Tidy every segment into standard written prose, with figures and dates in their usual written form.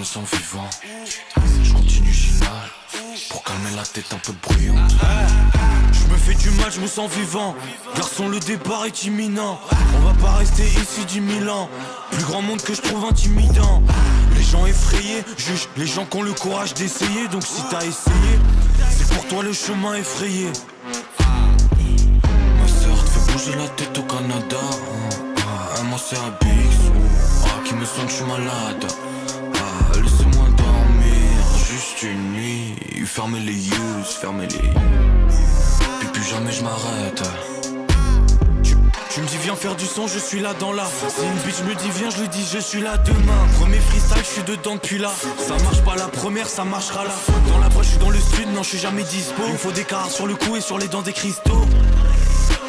me sens vivant. Je continue Ginal pour calmer la tête un peu bruyante. Je me fais du mal, je me sens vivant. Garçon, le départ est imminent. On va pas rester ici 10 000 ans. Plus grand monde que je trouve intimidant. Les gens effrayés jugent les gens qui ont le courage d'essayer. Donc si t'as essayé, c'est pour toi le chemin effrayé. Ma sœur te fait bouger la tête au Canada. Ma sœur à Bix, qui me sent que je suis malade. Laissez-moi dormir, juste une nuit. Fermez les yeux, fermez les yeux. Puis plus jamais je m'arrête. Tu me dis viens faire du son, je suis là dans la. Si une bitch me dit viens, je lui dis je suis là demain. Premier freestyle, je suis dedans depuis là. Ça marche pas la première, ça marchera là. Dans la poche, je suis dans le sud, non je suis jamais dispo. Il me faut des carats sur le cou et sur les dents des cristaux.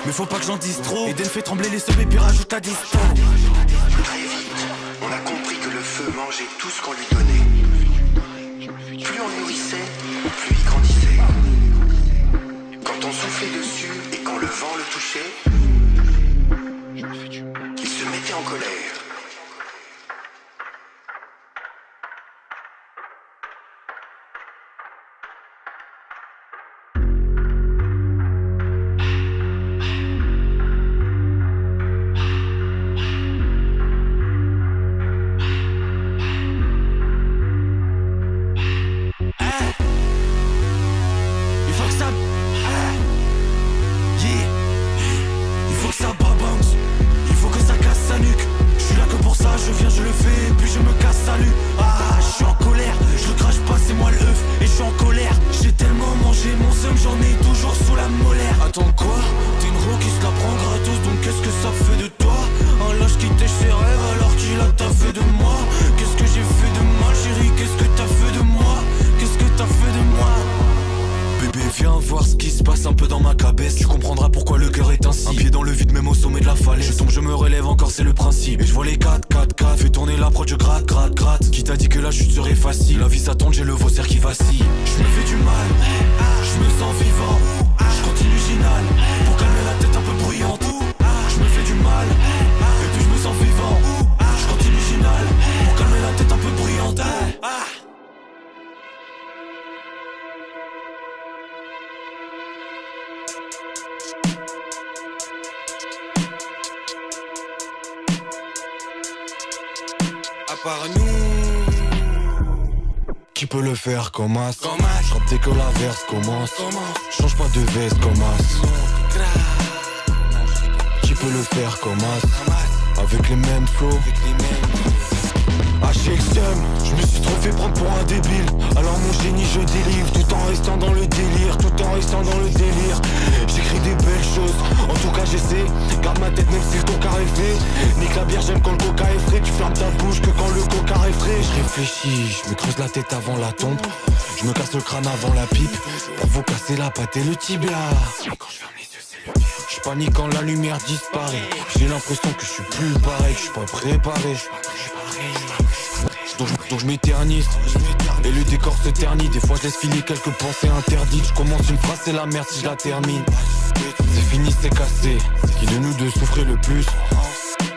Mais faut pas que j'en dise trop. Eden fait trembler les seums et puis rajoute la distance. Très vite, on a compris que le feu mangeait tout ce qu'on lui donnait. Plus on nourrissait, plus il grandissait. Quand on soufflait dessus et quand le vent le touchait, il se mettait en colère. Je viens, je le fais, puis je me casse, salut. Je suis en colère, je crache pas, c'est moi le œuf. Et je suis en colère, j'ai tellement mangé mon seum, j'en ai toujours sous la molaire. Attends quoi? T'es une ro qui se la prend gratos, donc qu'est-ce que ça fait de toi? Un lâche qui tèche ses rêves alors qu'il a taffé de moi. Qu'est-ce que j'ai fait de mal, chérie? Qu'est-ce que t'as fait de moi? Qu'est-ce que t'as fait de moi? Bébé viens voir ce qui se passe un peu dans ma cabesse. Tu comprendras pourquoi le cœur est ainsi. Un pied dans le vide même au sommet de la falaise. Je tombe, je me relève encore c'est le principe. Et je vois les 4. Fais tourner l'approche, je gratte. Qui t'a dit que la chute serait facile? La vie s'attend, j'ai le vaussaire qui vacille. Je me fais du mal, je me sens vivant. Je continue Ginal pour calmer la tête un peu bruyante. Je me fais du mal, et puis je me sens vivant. Je continue Ginal pour calmer la tête un peu bruyante. À part nous, qui peut le faire comme As? Quand dès que la verse commence, change pas de veste comme As. Qui peut le faire comme As? Avec les mêmes flows. J'ai le seum, je me suis trop fait prendre pour un débile. Alors mon génie je délivre, tout en restant dans le délire. J'écris des belles choses, en tout cas j'essaie. Garde ma tête même si le coca est fait. Nique la bière, j'aime quand le coca est frais. Tu fermes ta bouche que quand le coca est frais. Je réfléchis, je me creuse la tête avant la tombe. Je me casse le crâne avant la pipe. Pour vous casser la patte et le tibia. Quand je ferme les yeux c'est le pire. Je panique quand la lumière disparaît. J'ai l'impression que je suis plus pareil, que je suis pas préparé. Donc je m'éternise et le décor se ternit. Des fois je laisse filer quelques pensées interdites. Je commence une phrase, c'est la merde si je la termine. C'est fini, c'est cassé. Qui de nous deux souffrait le plus?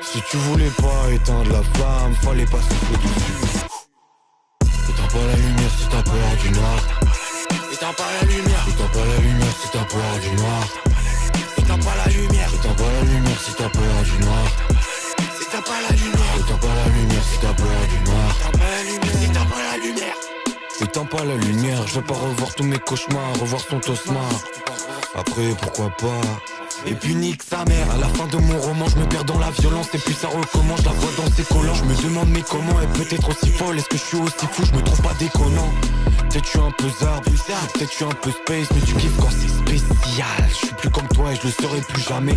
Si tu voulais pas éteindre la flamme, fallait pas souffler dessus. Éteins pas la lumière si t'as peur du noir. éteins pas la lumière. Éteins pas la lumière si t'as peur du noir. Éteins pas la lumière. Éteins pas la lumière si t'as peur du noir. Éteins pas la lumière. Éteins pas la lumière si t'as peur du noir. Éteins pas la lumière. Éteins pas la lumière. Éteins pas la lumière, je vais pas revoir tous mes cauchemars, revoir son tosma. Après pourquoi pas. Et puis nique sa mère. À la fin de mon roman je me perds dans la violence. Et puis ça recommence, je la vois dans ses collants. Je me demande mais comment elle peut être aussi folle. Est-ce que je suis aussi fou, je me trouve pas déconnant. Peut-être je suis un peu zarbe, peut-être je suis un peu space. Mais tu kiffes quand c'est spécial. Je suis plus comme toi et je le serai plus jamais.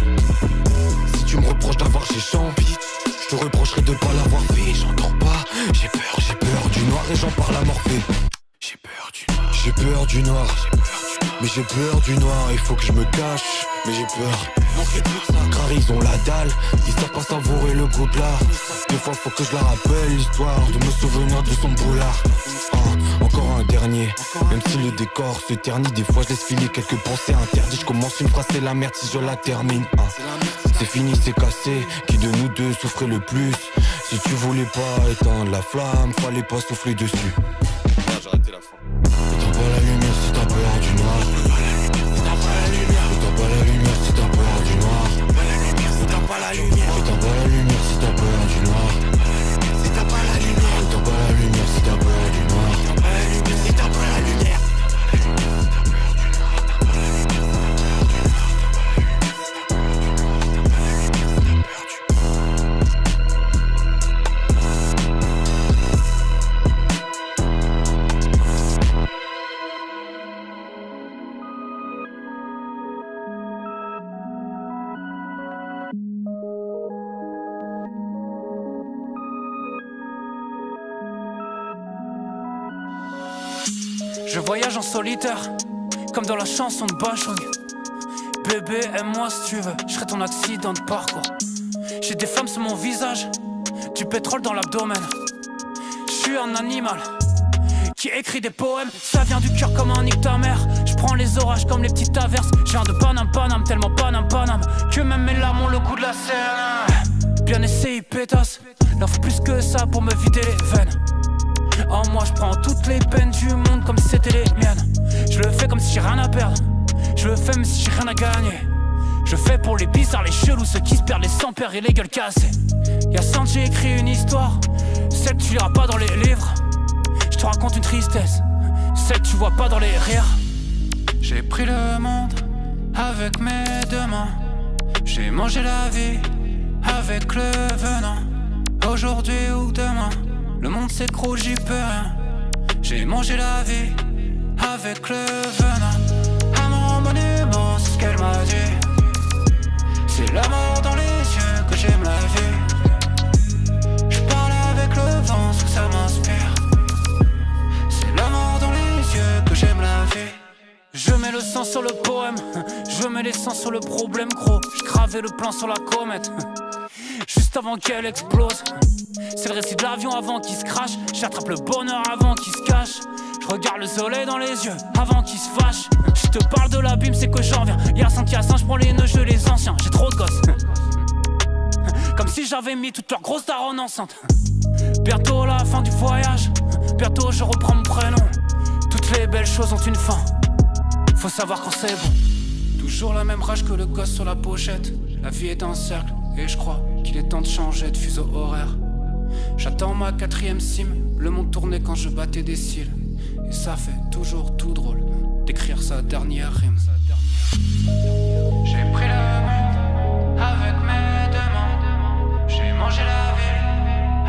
Si tu me reproches d'avoir chez champi, je te reprocherai de pas l'avoir fait. J'entends pas, j'ai peur du noir et j'en parle à Morphée. J'ai peur du noir, j'ai peur du noir. Mais j'ai peur du noir, il faut que je me cache. Mais j'ai peur, car ils ont la dalle. Ils savent pas savourer le goût de l'art. Des fois faut que je la rappelle l'histoire de me souvenir de son boulard. Encore un dernier, même si le décor se ternit. Des fois je laisse filer quelques pensées interdites. Je commence une phrase, c'est la merde si je la termine. c'est fini, c'est cassé. Qui de nous deux souffrait le plus? Si tu voulais pas éteindre la flamme, fallait pas souffler dessus. J'ai arrêté la fin. Éteins pas la lumière si t'as peur du noir. Éteins pas la lumière. Éteins pas la lumière si t'as peur du noir. Éteins pas la lumière. Éteins pas la lumière si t'as peur du noir. Éteins pas la lumière. Éteins pas la lumière si t'as peur du noir. Éteins pas la lumière. Je voyage en solitaire, comme dans la chanson de Bachung. Bébé, aime-moi si tu veux, je serai ton accident de parcours. J'ai des flammes sur mon visage, du pétrole dans l'abdomen. Je suis un animal qui écrit des poèmes, ça vient du cœur comme un nique ta mère. Je prends les orages comme les petites averses. Je viens de Paname, Paname, tellement Paname, Paname, que même mes larmes ont le goût de la scène. Bien essayé, pétasse, n'en faut plus que ça pour me vider les veines. Oh moi je prends toutes les peines du monde comme si c'était les miennes. Je le fais comme si j'ai rien à perdre. Je le fais même si j'ai rien à gagner. Je fais pour les bizarres, les chelous, ceux qui se perdent, les sans père et les gueules cassées. Y'a 100 j'ai écrit une histoire, celle que tu liras pas dans les livres. Je te raconte une tristesse, celle que tu vois pas dans les rires. J'ai pris le monde avec mes deux mains. J'ai mangé la vie avec le venin. Aujourd'hui ou demain, le monde s'écroule, j'y peux rien. J'ai mangé la vie avec le venin. À mon monument, c'est ce qu'elle m'a dit. C'est la mort dans les yeux que j'aime la vie. Je parle avec le vent, ce que ça m'inspire. C'est la mort dans les yeux que j'aime la vie. Je mets le sang sur le poème, je mets les sangs sur le problème gros. Je gravais le plan sur la comète, juste avant qu'elle explose. C'est le récit de l'avion avant qu'il se crache. J'attrape le bonheur avant qu'il se cache. Je regarde le soleil dans les yeux avant qu'il se fâche. Je te parle de l'abîme, c'est que j'en viens. Y'a 5 à 5, je prends les nœuds, je les anciens. J'ai trop de gosses, comme si j'avais mis toute leur grosse daronne enceinte. Bientôt la fin du voyage, bientôt je reprends mon prénom. Toutes les belles choses ont une fin, faut savoir quand c'est bon. Toujours la même rage que le gosse sur la pochette. La vie est un cercle et je crois qu'il est temps de changer de fuseau horaire. J'attends ma 4ème cime, le monde tournait quand je battais des cils. Et ça fait toujours tout drôle d'écrire sa dernière rime. J'ai pris le monde avec mes deux mains. J'ai mangé la vie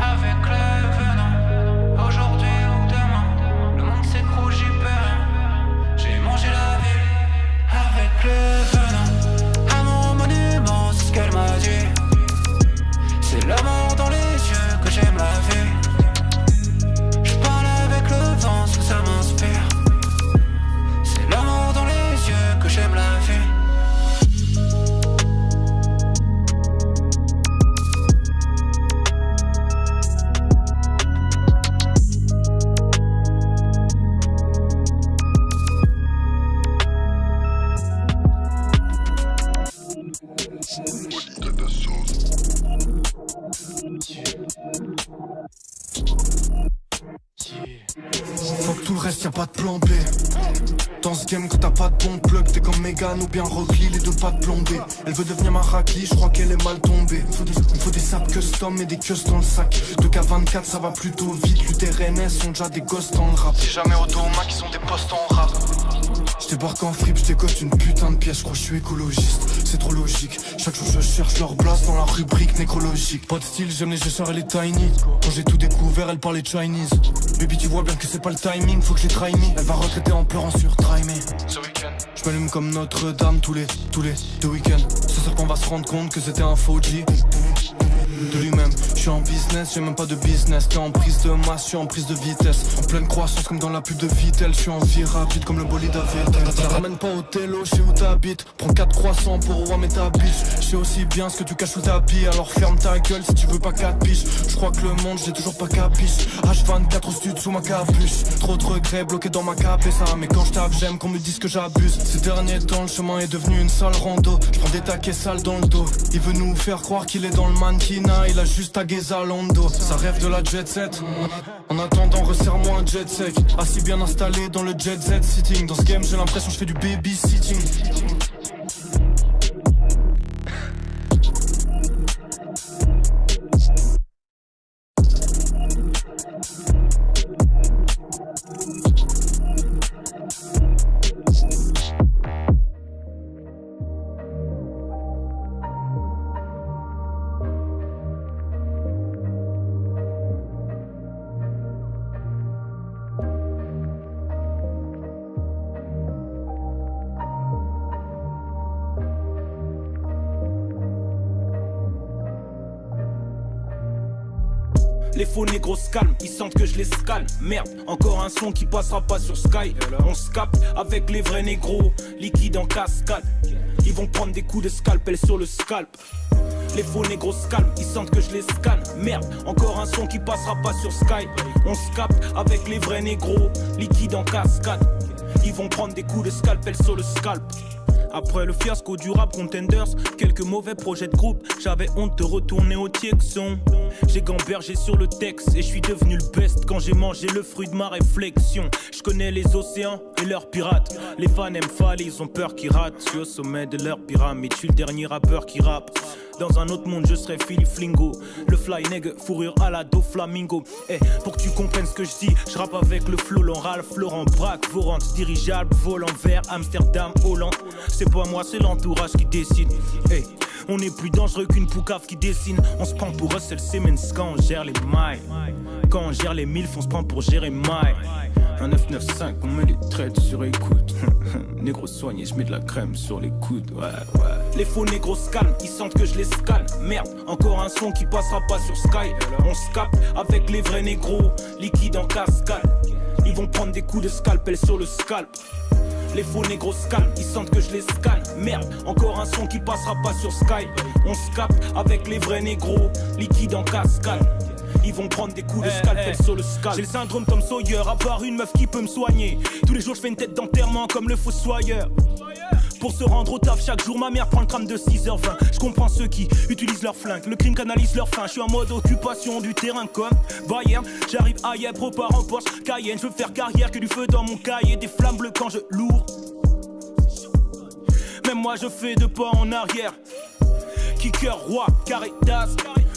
avec le venin. Aujourd'hui ou demain, le monde s'écroule, j'y peux rien. J'ai mangé la vie avec le venin. À mon monument, c'est ce qu'elle m'a dit. C'est la mort dans les yeux que j'aime la vie. Je parle avec le vent, ce que ça m'inspire. C'est l'amour dans les yeux que j'aime la vie. Faut que tout le reste, y'a pas de plan B. Dans ce game, quand t'as pas de bon plug, t'es comme Megan ou bien Rockly, les deux pas de plombé. Elle veut devenir ma raclie, je crois qu'elle est mal tombée. Il faut des saps custom et des cuss dans le sac. 2K24, ça va plutôt vite. L'UTRNS sont déjà des gosses dans le rap. Si jamais Automac, ils sont des postes en rap. J'débarque en frip, j'décote une putain de pièce. Je crois que je suis écologiste, c'est trop logique. Chaque jour je cherche leur place dans la rubrique nécrologique. Pas de style, j'aime les chasseurs et les tiny. Quand j'ai tout découvert, elle parlait Chinese. Baby, tu vois bien que c'est pas le timing, faut que je les try me. Elle va regretter en pleurant sur Try Me. Ce week-end, je m'allume comme Notre-Dame tous les 2 week-ends. Ce soir qu'on va se rendre compte que c'était un faux G de lui-même. Je suis en business, j'ai même pas de business. T'es en prise de masse, je suis en prise de vitesse. En pleine croissance comme dans la pub de Vittel. Je suis en vie rapide comme le bolide à Vettel. Ça ramène pas au télo, je sais où t'habites. Prends 4 croissants pour Wam et ta bitch. Je sais aussi bien ce que tu caches sous ta bille. Alors ferme ta gueule si tu veux pas 4 piches. Je crois que le monde j'ai toujours pas capiche. H24 au stud sous ma capuche. Trop de regrets bloqués dans ma cape et ça. Mais quand je tape j'aime qu'on me dise que j'abuse. Ces derniers temps le chemin est devenu une sale rando. Je prends des taquets sales dans le dos. Il veut nous faire croire qu'il est dans le mannequinat. Il a juste tagué Zalando. Ça rêve de la jet set. En attendant resserre-moi un jet sec. Assis bien installé dans le jet set sitting. Dans ce game j'ai l'impression que je fais du babysitting. Les faux négros se calment, ils sentent que je les scalme. Merde, encore un son qui passera pas sur Sky. On se capte avec les vrais négros, liquide en cascade. Ils vont prendre des coups de scalpel sur le scalp. Les faux négros se calment, ils sentent que je les scanne. Merde, encore un son qui passera pas sur Sky. On se capte avec les vrais négros, liquide en cascade. Ils vont prendre des coups de scalpel sur le scalp. Après le fiasco du rap Contenders, quelques mauvais projets de groupe, j'avais honte de retourner au Tiexon. J'ai gambergé sur le texte et je suis devenu le best quand j'ai mangé le fruit de ma réflexion. Je connais les océans et leurs pirates. Les fans aiment faller, ils ont peur qu'ils ratent. Je suis au sommet de leur pyramide, je suis le dernier rappeur qui rappe. Dans un autre monde je serais Philly Flingo. Le fly nègre, fourrure à la Do Flamingo. Pour que tu comprennes ce que je dis, je rappe avec le flow Ralph, Laurent Braque, Vorante, dirigeable, volant vers Amsterdam, Hollande. C'est pas moi, c'est l'entourage qui décide. On est plus dangereux qu'une poucave qui dessine. On se prend pour Russell Simmons quand on gère les mailles. Quand on gère les milfs, on se prend pour gérer mailles. Un 995, on met les traites sur écoute. Négro soigné, je mets de la crème sur les coudes. Ouais. Les faux négros se calment, ils sentent que je les scanne. Merde, encore un son qui passera pas sur Sky. On se capte avec les vrais négros, liquide en cascade. Ils vont prendre des coups de scalpel sur le scalp. Les faux négros se calment, ils sentent que je les scanne. Merde, encore un son qui passera pas sur Sky. On se capte avec les vrais négros, liquide en cascade. Ils vont prendre des coups de scalpel sur le scalp. J'ai le syndrome Tom Sawyer, à part une meuf qui peut me soigner. Tous les jours je fais une tête d'enterrement comme le fossoyeur. Pour se rendre au taf chaque jour, ma mère prend le tram de 6h20. Je comprends ceux qui utilisent leur flingue, le crime canalise leur faim. Je suis en mode occupation du terrain comme Bayern. J'arrive à Yep, repars en Porsche Cayenne. Je veux faire carrière, que du feu dans mon cahier. Des flammes bleues quand je lourd. Même moi je fais 2 pas en arrière. Kicker, roi, Caritas.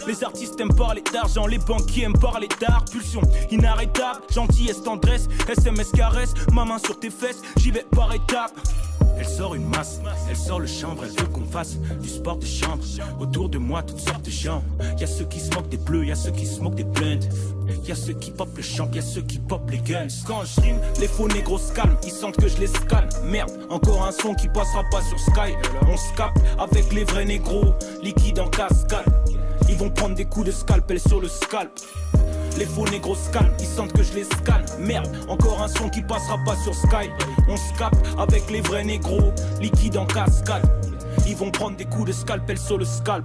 Les artistes aiment parler d'argent, les banquiers aiment parler d'art. Pulsion inarrêtable, gentillesse, tendresse, SMS caresse, ma main sur tes fesses, j'y vais par étapes. Elle sort une masse, elle sort le chambre, elle veut qu'on fasse du sport de chambre. Autour de moi, toutes sortes de gens. Y'a ceux qui se moquent des bleus, y'a ceux qui se moquent des plaintes. Y'a ceux qui pop le champ, y'a ceux qui pop les guns. Quand je rime, les faux négros se calment, ils sentent que je les scanne. Merde, encore un son qui passera pas sur Sky. On se capte avec les vrais négros, liquide en cascade. Ils vont prendre des coups de scalpel sur le scalp. Les faux négros se calment, ils sentent que je les scanne. Merde, encore un son qui passera pas sur Sky. On se capte avec les vrais négros, liquide en cascade. Ils vont prendre des coups de scalpel sur le scalp.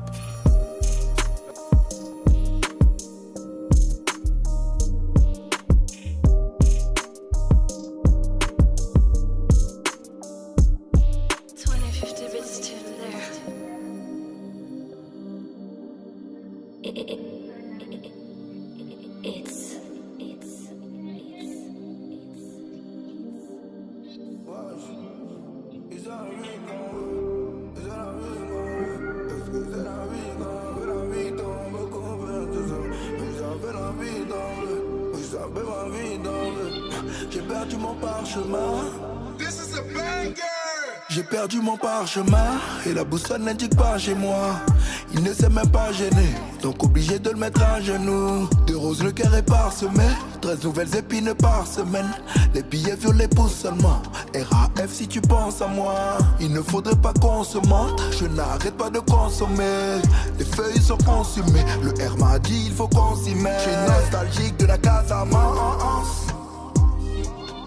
J'ai perdu mon parchemin. J'ai perdu mon parchemin et la boussole n'indique pas chez moi. Il ne s'est même pas gêné. donc obligé de le mettre à genoux. De roses le cœur est parsemé, 13 nouvelles épines par semaine. Les billets violets poussent seulement, RAF si tu penses à moi. Il ne faudrait pas qu'on se mente, je n'arrête pas de consommer. Les feuilles sont consumées, le R m'a dit il faut qu'on s'y mette. Je suis nostalgique de la Casamance,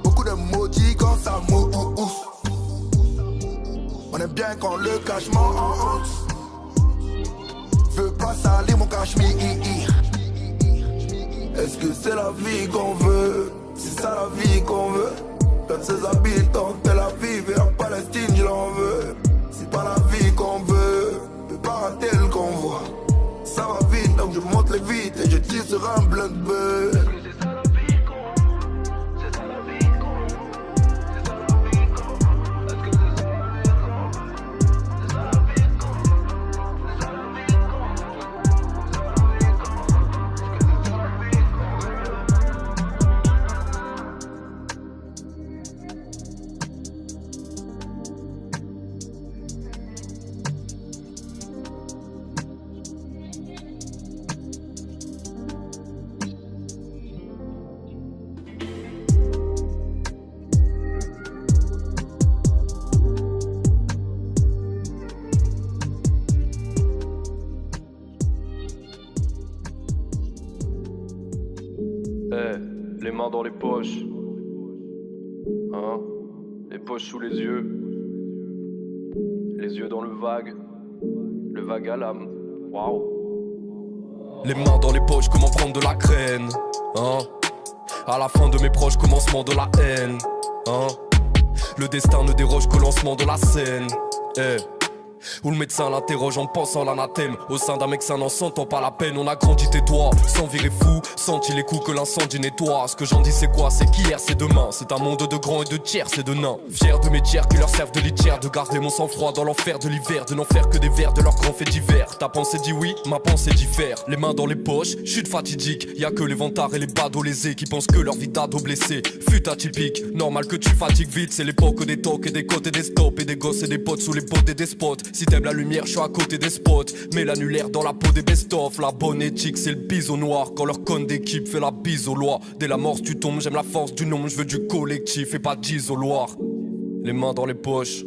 beaucoup de maudits quand ça mousse. On aime bien quand le cachement veux pas salir mon cachemire. Est-ce que c'est la vie qu'on veut? C'est ça la vie qu'on veut? Perdre ses habitants, Tel Aviv et en Palestine je l'en veux. C'est pas la vie qu'on veut, peut pas rater le convoi. Ça va vite donc je monte les vite et je tire sur un blunt buzz. Les mains dans les poches, hein, les poches sous les yeux dans le vague à l'âme, waouh. Les mains dans les poches, comment prendre de la graine, hein. À la fin de mes proches, commencement de la haine, hein. Le destin ne déroge qu'au lancement de la scène, où le médecin l'interroge en pensant l'anathème. Au sein d'un mec ça n'en s'entend pas la peine. On a grandi tes doigts, sans virer fou, senti les coups que l'incendie nettoie. Ce que j'en dis c'est quoi? C'est qu'hier c'est demain. C'est un monde de grands et de tiers, c'est de nains. Fier de mes tiers qui leur servent de litière, de garder mon sang-froid dans l'enfer de l'hiver, de n'en faire que des vers de leurs grands faits divers. Ta pensée dit oui, ma pensée diffère. Les mains dans les poches, chute fatidique. Y'a que les vantards et les badauds lésés qui pensent que leur vie d'ado blessé fut atypique. Normal que tu fatigues vite, c'est l'époque des tocs et des côtes et des stops. Et des gosses et des potes sous les potes et des spots. Si t'aimes la lumière, je suis à côté des spots. Mais l'annulaire dans la peau des best-of. La bonne éthique, c'est le bise au noir. Quand leur conne d'équipe fait la bise aux lois. Dès la mort, tu tombes, j'aime la force du nombre. Je veux du collectif et pas d'isoloir. Les mains dans les poches.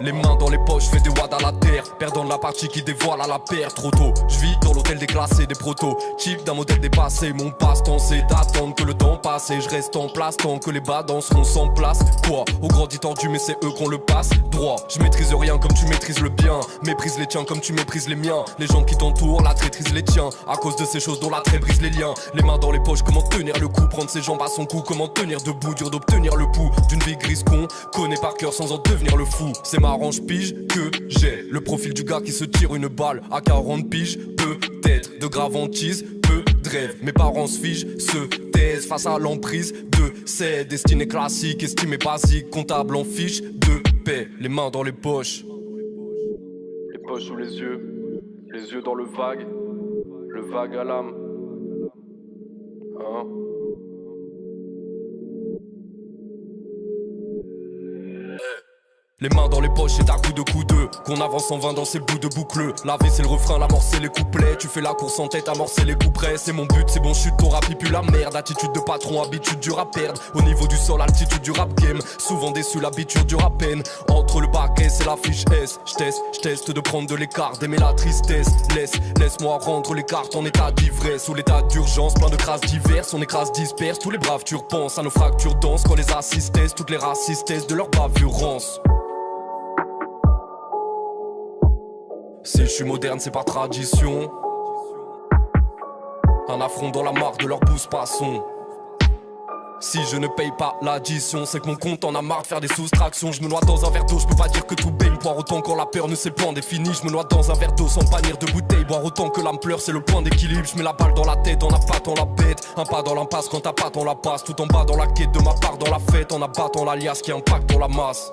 Les mains dans les poches, fais des wads à la terre. Perdant la partie qui dévoile à la paire. Trop tôt, je vis dans l'hôtel déclassé des protos. Type d'un modèle dépassé. Mon passe-temps c'est d'attendre que le temps passe. Et je reste en place tant que les bas danseront sans place. Quoi, au grand dit tordu mais c'est eux qu'on le passe droit. Je maîtrise rien comme tu maîtrises le bien. Méprise les tiens comme tu méprises les miens. Les gens qui t'entourent, la traîtrise les tiens. À cause de ces choses dont la trait brise les liens. Les mains dans les poches, comment tenir le coup. Prendre ses jambes à son cou, comment tenir debout. Dur d'obtenir le pouls d'une vie grise qu'on connaît par cœur sans en devenir le fou. C'est marrant, je pige que j'ai le profil du gars qui se tire une balle à 40 piges. Peut-être de graves hantises, peu de rêves. Mes parents se figent, se taisent face à l'emprise de ces destinées classiques, estimées basiques, comptables en fiche de paix. Les mains dans les poches, les poches sous les yeux dans le vague à l'âme, hein. Les mains dans les poches, c'est un coup de deux. Qu'on avance en vain dans ces bouts de boucle. La vie c'est le refrain, l'amorce c'est les couplets. Tu fais la course en tête, amorcer les coups près. C'est mon but, c'est bon, chute, ton rap il pue la merde. Attitude de patron, habitude dur à perdre. Au niveau du sol, altitude du rap game. Souvent déçu, l'habitude dure à peine. Entre le bac S et la fiche S. J'teste de prendre de l'écart, d'aimer la tristesse. Laisse-moi rendre les cartes en état d'ivresse. Ou l'état d'urgence, plein de crasses diverses. On écrase, disperse, tous les braves tu repenses à nos fractures denses. Quand les assistesses, toutes les racistesses de leur bavurance. Si je suis moderne, c'est par tradition. Un affront dans la marque de leur pouce passons. Si je ne paye pas l'addition, c'est que mon compte en a marre de faire des soustractions. Je me noie dans un verre d'eau, je peux pas dire que tout baigne. Boire autant quand la peur ne s'est point définie. Je me noie dans un verre d'eau sans panier de bouteille. Boire autant que l'âme pleure, c'est le point d'équilibre. Je mets la balle dans la tête, on a pas tant la bête. Un pas dans l'impasse quand t'as pas tant la passe. Tout en bas dans la quête de ma part dans la fête. En abattant l'alias qui impacte dans la masse.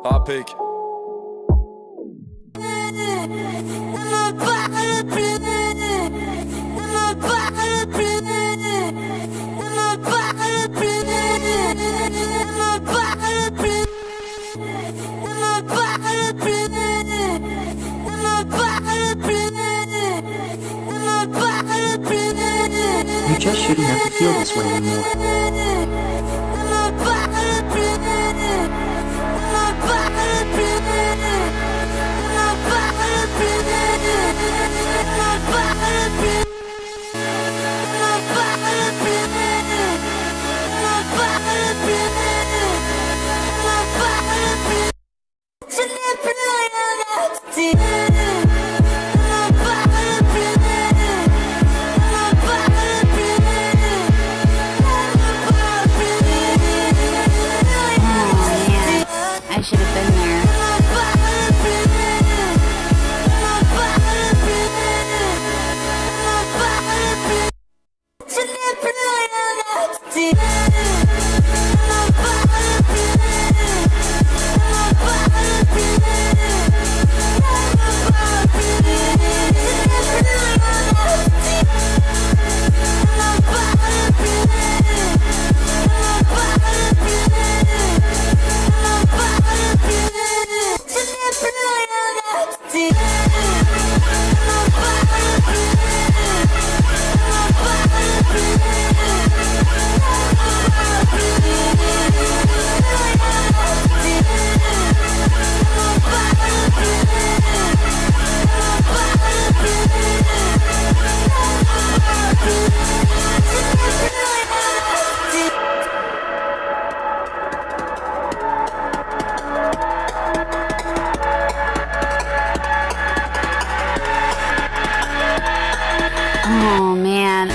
Apec. Ne me parle plus, ne me parle plus, ne me parle plus, ne me parle plus, ne me feel this way anymore. I should have been there. Oh man,